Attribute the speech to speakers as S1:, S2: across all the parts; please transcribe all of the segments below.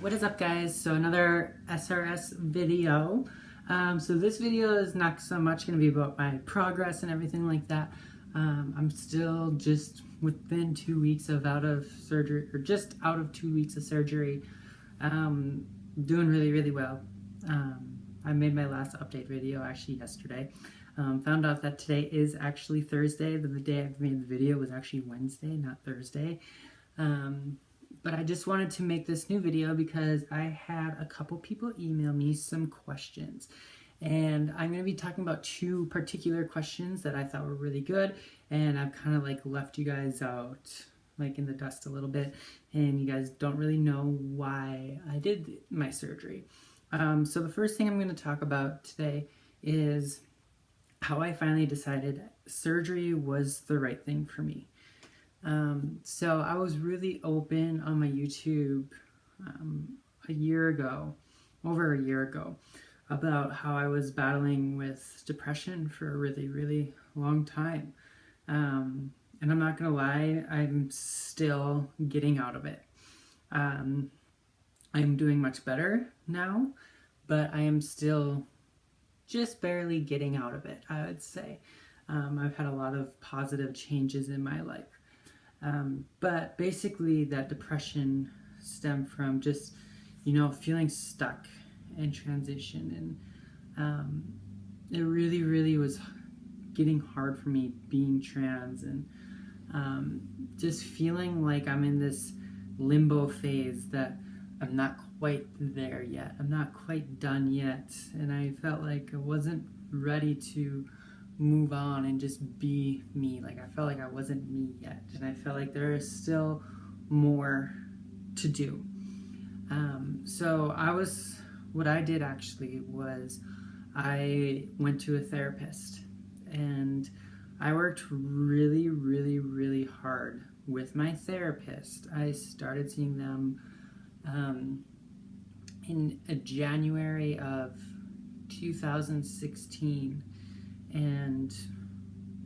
S1: What is up, guys? So another SRS video. So this video is not so much going to be about my progress and everything like that. I'm still just within 2 weeks of out of surgery, or just out of 2 weeks of surgery. Doing really well. I made my last update video actually yesterday. Found out that today is actually Thursday. The day I made the video was actually Wednesday, not Thursday. But I just wanted to make this new video because I had a couple people email me some questions. And I'm going to be talking about two particular questions that I thought were really good. And I've kind of like left you guys out like in the dust a little bit. And you guys don't really know why I did my surgery. So the first thing I'm going to talk about today is how I finally decided surgery was the right thing for me. So I was really open on my YouTube over a year ago, about how I was battling with depression for a really long time. And I'm not gonna lie, I'm still getting out of it. I'm doing much better now, but I am still just barely getting out of it, I would say. I've had a lot of positive changes in my life. But basically that depression stemmed from just, feeling stuck in transition. And it really was getting hard for me being trans, and just feeling like I'm in this limbo phase that I'm not quite there yet. I'm not quite done yet. And I felt like I wasn't ready to move on and just be me. Like I felt like I wasn't me yet, and I felt like there is still more to do. So what I did actually was I went to a therapist, and I worked really hard with my therapist. I started seeing them in January of 2016. And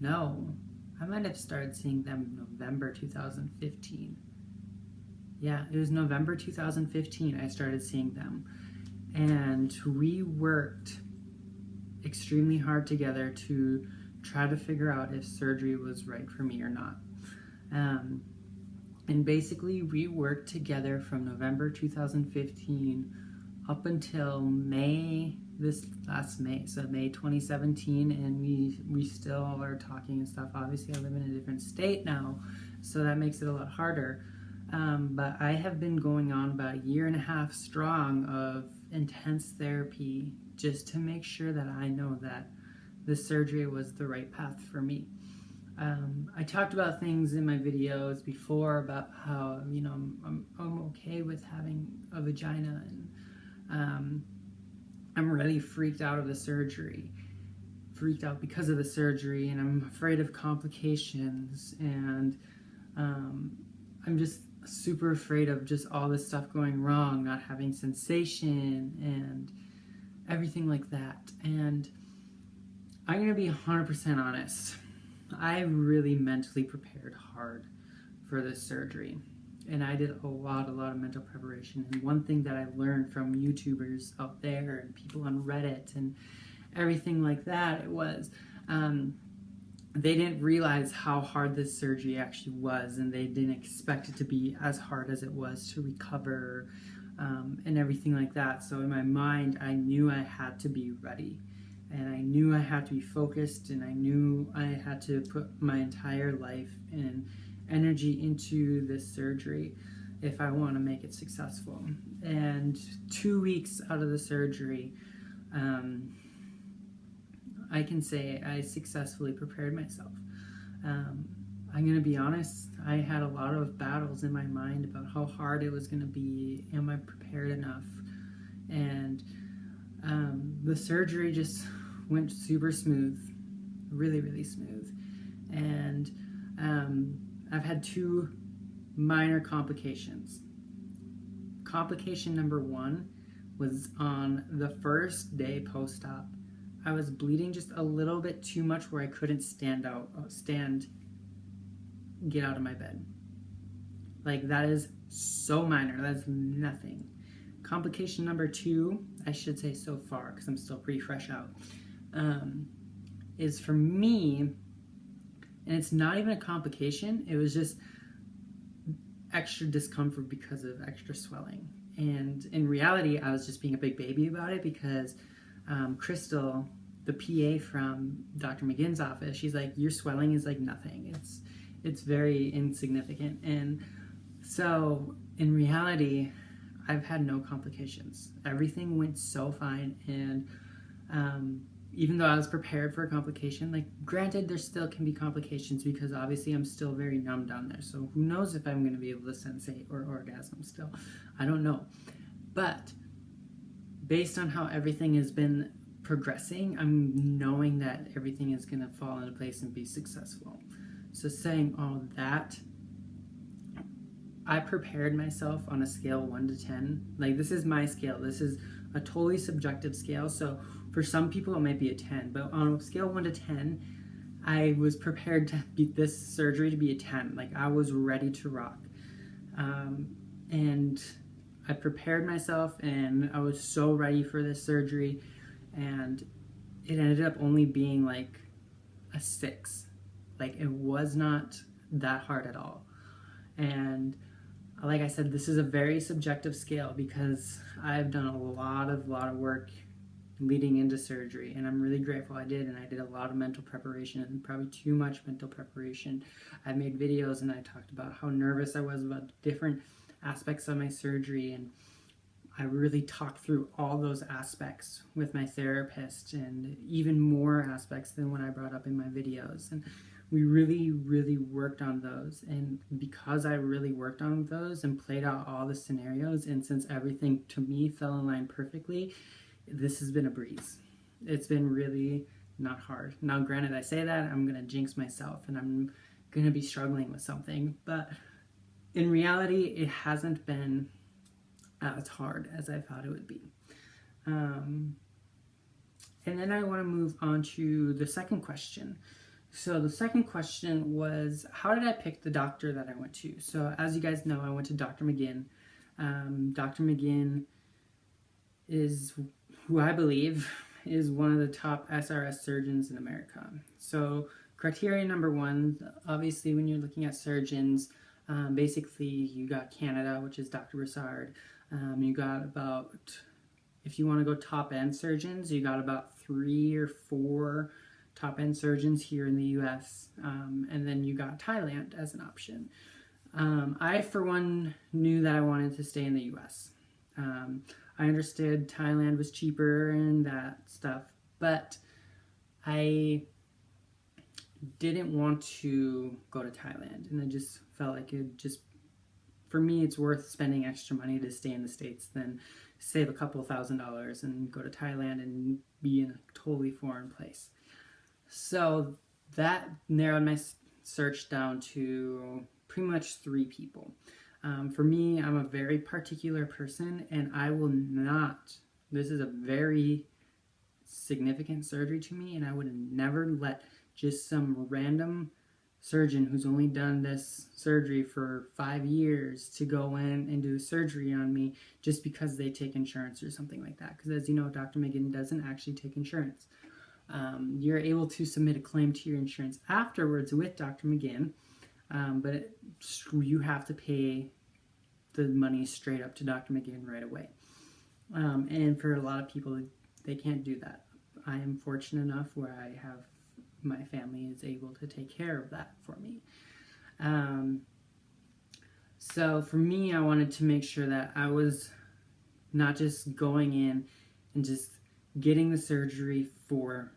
S1: no, I might have started seeing them in November 2015. Yeah, it was November 2015 I started seeing them. And we worked extremely hard together to try to figure out if surgery was right for me or not. And basically we worked together from November 2015 up until this last May, so May 2017, and we still are talking and stuff. Obviously, I live in a different state now, so that makes it a lot harder. But I have been going on about 1.5 years strong of intense therapy just to make sure that I know that the surgery was the right path for me. I talked about things in my videos before about how, I'm okay with having a vagina, and I'm really freaked out because of the surgery, and I'm afraid of complications, and I'm just super afraid of just all this stuff going wrong, not having sensation and everything like that. And I'm gonna be 100% honest. I really mentally prepared hard for this surgery. And I did a lot of mental preparation. And one thing that I learned from YouTubers out there and people on Reddit and everything like that, it was they didn't realize how hard this surgery actually was, and they didn't expect it to be as hard as it was to recover and everything like that. So in my mind, I knew I had to be ready, and I knew I had to be focused, and I knew I had to put my entire life and energy into this surgery if I want to make it successful. And 2 weeks out of the surgery, I can say I successfully prepared myself. I'm going to be honest, I had a lot of battles in my mind about how hard it was going to be. Am I prepared enough? And the surgery just went super smooth, really smooth. And I've had 2 minor complications. Complication number 1 was on the first day post-op. I was bleeding just a little bit too much where I couldn't get out of my bed. Like, that is so minor, that's nothing. Complication number 2, I should say so far, because I'm still pretty fresh out, is for me, and it's not even a complication, it was just extra discomfort because of extra swelling. And in reality, I was just being a big baby about it because Crystal, the PA from Dr. McGinn's office, she's like, your swelling is like nothing. It's very insignificant. And so in reality, I've had no complications. Everything went so fine. And even though I was prepared for a complication, like granted, there still can be complications because obviously I'm still very numb down there. So who knows if I'm going to be able to sensate or orgasm still. I don't know. But based on how everything has been progressing, I'm knowing that everything is going to fall into place and be successful. So saying all that, I prepared myself on a scale 1 to 10. Like, this is my scale. This is a totally subjective scale. So for some people, it might be a 10. But on a scale 1 to 10, I was prepared to beat this surgery to be a 10. Like, I was ready to rock. And I prepared myself, and I was so ready for this surgery. And it ended up only being like a 6. Like, it was not that hard at all. And like I said, this is a very subjective scale because I've done a lot of work leading into surgery, and I'm really grateful I did. And I did a lot of mental preparation, and probably too much mental preparation. I made videos and I talked about how nervous I was about different aspects of my surgery, and I really talked through all those aspects with my therapist, and even more aspects than what I brought up in my videos. And we really worked on those. And because I really worked on those and played out all the scenarios, and since everything to me fell in line perfectly, this has been a breeze. It's been really not hard. Now granted, I say that, I'm gonna jinx myself and I'm gonna be struggling with something, but in reality, it hasn't been as hard as I thought it would be. And then I want to move on to the second question. So the second question was, how did I pick the doctor that I went to? So as you guys know, I went to Dr. McGinn. Dr. McGinn is who I believe is one of the top SRS surgeons in America. So criteria number 1, obviously when you're looking at surgeons, basically you got Canada, which is Dr. Broussard. You got about, if you want to go top-end surgeons, you got about 3 or 4 top-end surgeons here in the US, and then you got Thailand as an option. I, for one, knew that I wanted to stay in the US. I understood Thailand was cheaper and that stuff, but I didn't want to go to Thailand, and I just felt like it just, for me, it's worth spending extra money to stay in the States than save a couple $1,000s and go to Thailand and be in a totally foreign place. So that narrowed my search down to pretty much 3 people. For me, I'm a very particular person, and I will not, this is a very significant surgery to me, and I would never let just some random surgeon who's only done this surgery for 5 years to go in and do surgery on me just because they take insurance or something like that. Because as you know, Dr. McGinn doesn't actually take insurance. You're able to submit a claim to your insurance afterwards with Dr. McGinn, but you have to pay the money straight up to Dr. McGinn right away. And for a lot of people, they can't do that. I am fortunate enough where I have, my family is able to take care of that for me. So for me, I wanted to make sure that I was not just going in and just getting the surgery for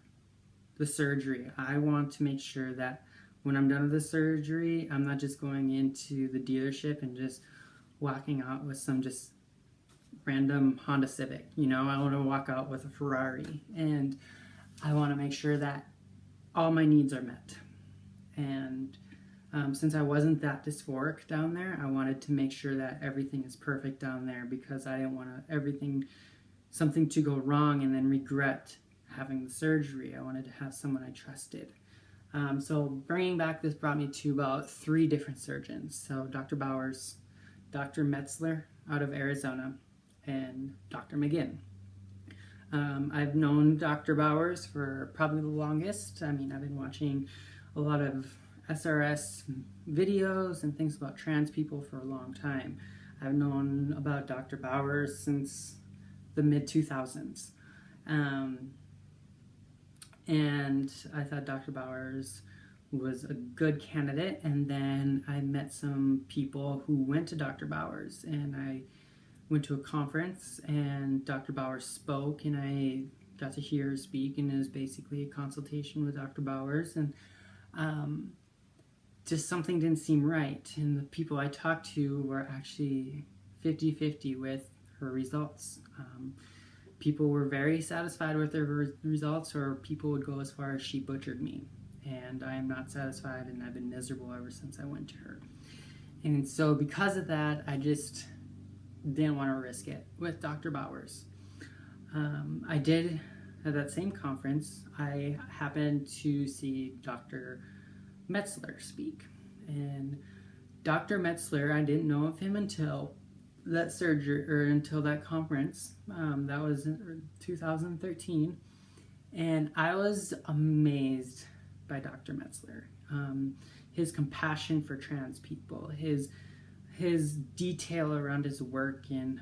S1: the surgery. I want to make sure that when I'm done with the surgery, I'm not just going into the dealership and just walking out with some just random Honda Civic. You know, I want to walk out with a Ferrari, and I want to make sure that all my needs are met. And since I wasn't that dysphoric down there, I wanted to make sure that everything is perfect down there, because I didn't want something to go wrong and then regret having the surgery. I wanted to have someone I trusted. So bringing back, this brought me to about 3 different surgeons. So Dr. Bowers, Dr. Metzler out of Arizona, and Dr. McGinn. I've known Dr. Bowers for probably the longest. I mean, I've been watching a lot of SRS videos and things about trans people for a long time. I've known about Dr. Bowers since the mid-2000s. And I thought Dr. Bowers was a good candidate, and then I met some people who went to Dr. Bowers, and I went to a conference and Dr. Bowers spoke, and I got to hear her speak, and it was basically a consultation with Dr. Bowers, and just something didn't seem right, and the people I talked to were actually 50-50 with her results. People were very satisfied with their results, or people would go as far as she butchered me, and I am not satisfied, and I've been miserable ever since I went to her. And so because of that, I just didn't want to risk it with Dr. Bowers. I did, at that same conference, I happened to see Dr. Metzler speak. And Dr. Metzler, I didn't know of him until that surgery, or until that conference. That was in 2013. And I was amazed by Dr. Metzler. His compassion for trans people, his detail around his work, and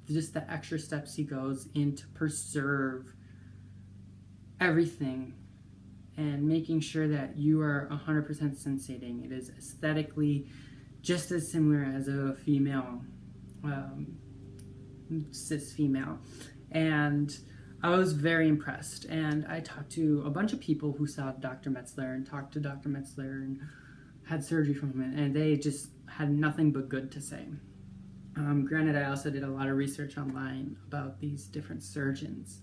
S1: just the extra steps he goes in to preserve everything and making sure that you are 100% sensating. It is aesthetically just as similar as a female, cis female. And I was very impressed. And I talked to a bunch of people who saw Dr. Metzler and talked to Dr. Metzler and had surgery from him, and they just had nothing but good to say. Granted, I also did a lot of research online about these different surgeons.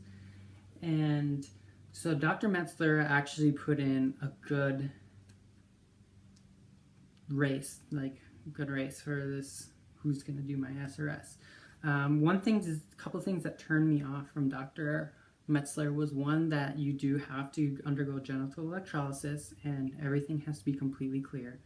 S1: And so Dr. Metzler actually put in a good race for this, who's going to do my SRS. A couple things that turned me off from Dr. Metzler was, one, that you do have to undergo genital electrolysis and everything has to be completely clear.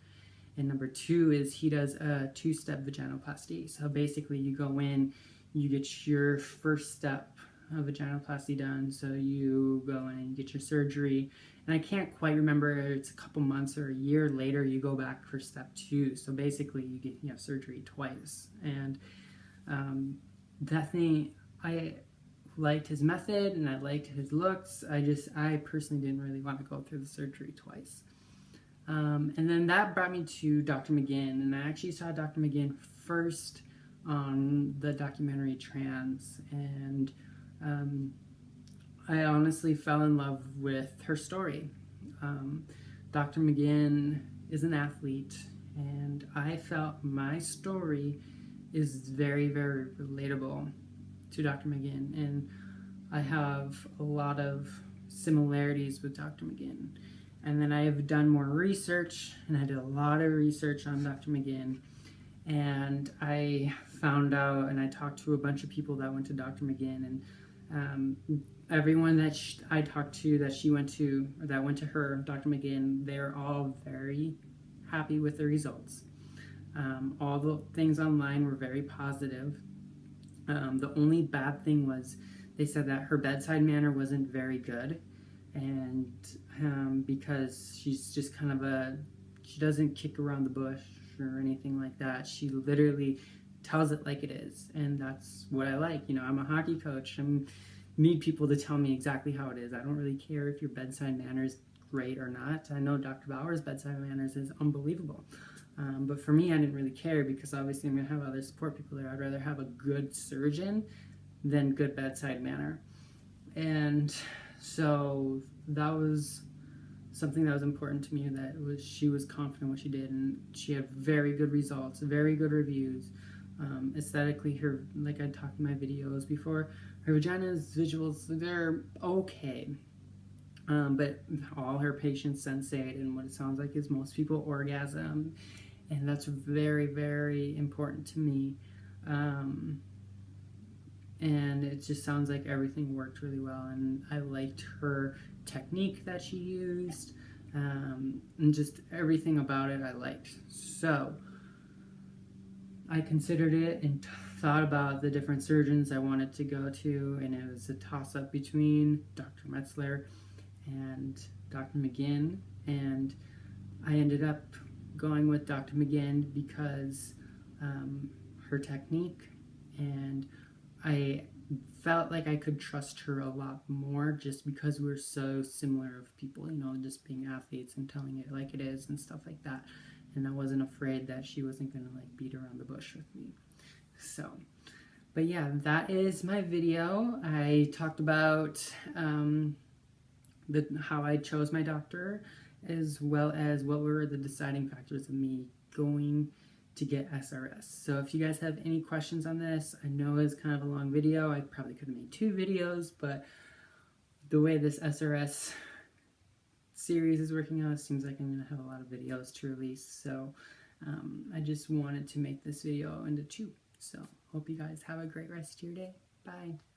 S1: And number two is he does a 2-step vaginoplasty. So basically you go in, you get your first step of vaginoplasty done. So you go in and get your surgery. And I can't quite remember, it's a couple months or a year later, you go back for step 2. So basically you have surgery twice. And that thing, I liked his method and I liked his looks. I personally didn't really want to go through the surgery twice. And then that brought me to Dr. McGinn, and I actually saw Dr. McGinn first on the documentary Trans, and I honestly fell in love with her story. Dr. McGinn is an athlete, and I felt my story is very, very relatable to Dr. McGinn, and I have a lot of similarities with Dr. McGinn. And then I have done more research, and I did a lot of research on Dr. McGinn, and I found out, and I talked to a bunch of people that went to Dr. McGinn, and everyone that I talked to that she went to, or that went to her, Dr. McGinn, they're all very happy with the results. All the things online were very positive. The only bad thing was they said that her bedside manner wasn't very good, and because she's just kind of she doesn't kick around the bush or anything like that. She literally tells it like it is, and that's what I like. You know, I'm a hockey coach. I need people to tell me exactly how it is. I don't really care if your bedside manner is great or not. I know Dr. Bowers' bedside manners is unbelievable. But for me, I didn't really care, because obviously I'm going to have other support people there. I'd rather have a good surgeon than good bedside manner. And so that was something that was important to me, that she was confident what she did, and she had very good results, very good reviews. Aesthetically, like I talked in my videos before, her vagina's visuals, they're okay. But all her patients sensate, and what it sounds like is most people orgasm, and that's very, very important to me. And it just sounds like everything worked really well, and I liked her technique that she used, and just everything about it I liked. So I considered it in thought about the different surgeons I wanted to go to, and it was a toss-up between Dr. Metzler and Dr. McGinn, and I ended up going with Dr. McGinn because her technique, and I felt like I could trust her a lot more just because we're so similar of people, you know, just being athletes and telling it like it is and stuff like that. And I wasn't afraid that she wasn't gonna like beat around the bush with me. So, but yeah, that is my video. I talked about how I chose my doctor, as well as what were the deciding factors of me going to get SRS. So if you guys have any questions on this, I know it's kind of a long video. I probably could have made 2 videos, but the way this SRS series is working out, it seems like I'm going to have a lot of videos to release. So I just wanted to make this video into 2. So hope you guys have a great rest of your day. Bye.